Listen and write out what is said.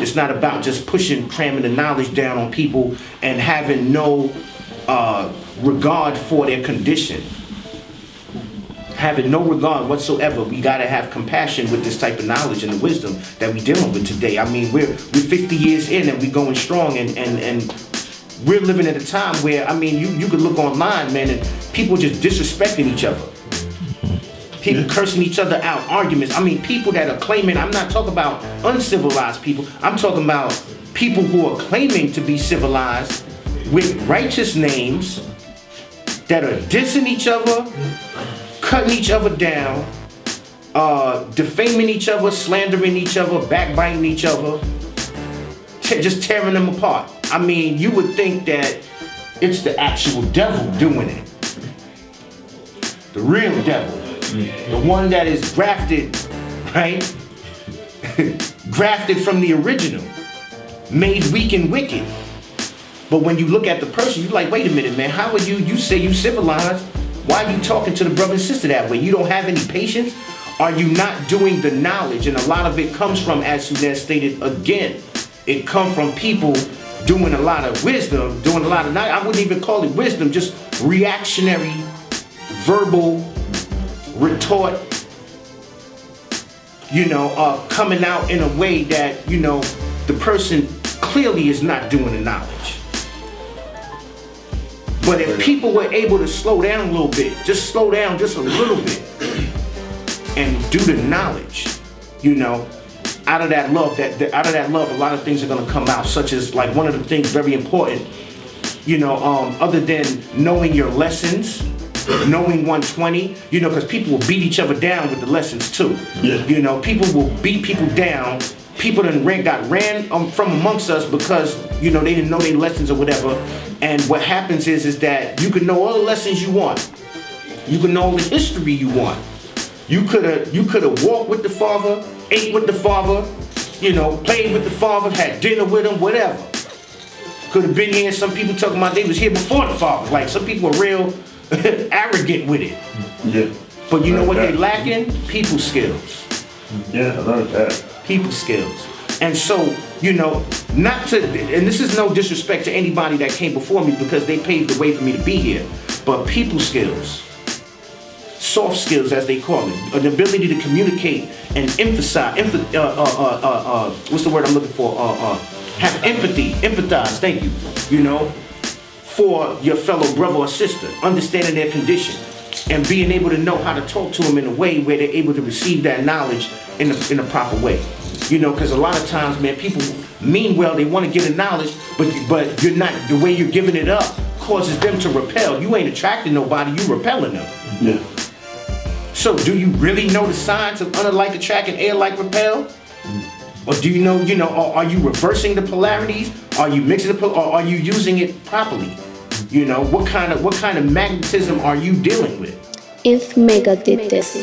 It's not about just cramming the knowledge down on people and having no regard for their condition. Having no regard whatsoever. We gotta have compassion with this type of knowledge and the wisdom that we dealing with today. I mean, we're 50 years in and we going strong, and we're living at a time where, I mean, you could look online, man, and people just disrespecting each other. People cursing each other out, arguments. I mean, people that are claiming, I'm not talking about uncivilized people, I'm talking about people who are claiming to be civilized with righteous names that are dissing each other, cutting each other down, defaming each other, slandering each other, backbiting each other, just tearing them apart. I mean, you would think that it's the actual devil doing it. The real devil. The one that is grafted, right? Grafted from the original. Made weak and wicked. But when you look at the person, you're like, wait a minute, man, how are you say you civilized? Why are you talking to the brother and sister that way? You don't have any patience? Are you not doing the knowledge? And a lot of it comes from, as Sunez stated again, it comes from people doing a lot of wisdom, doing a lot of, I wouldn't even call it wisdom, just reactionary, verbal, retort, coming out in a way that, the person clearly is not doing the knowledge. But if people were able to slow down a little bit, just slow down just a little bit and do the knowledge, out of that love, a lot of things are gonna come out, such as like one of the things very important, other than knowing your lessons, knowing 120, because people will beat each other down with the lessons too. Yeah. People will beat people down. People got ran from amongst us because, they didn't know their lessons or whatever. And what happens is that you can know all the lessons you want. You can know all the history you want. You could have walked with the Father, ate with the Father, played with the Father, had dinner with him, whatever. Could have been here. Some people talking about they was here before the Father. Like, some people are real arrogant with it. Yeah. But you know what they lacking? People skills. Yeah, I learned that. People skills. And so, and this is no disrespect to anybody that came before me because they paved the way for me to be here, but people skills, soft skills as they call it, an ability to communicate and emphasize, what's the word I'm looking for? Have empathy, empathize, thank you, for your fellow brother or sister, understanding their condition and being able to know how to talk to them in a way where they're able to receive that knowledge in a proper way. Because a lot of times, man, people mean well, they want to get the knowledge, but you're not, the way you're giving it up causes them to repel. You ain't attracting nobody, you repelling them. Yeah. So do you really know the signs of under like attract and air like repel? Or do you know, or are you reversing the polarities? Are you mixing or are you using it properly? What kind of magnetism are you dealing with? If Mecca did this.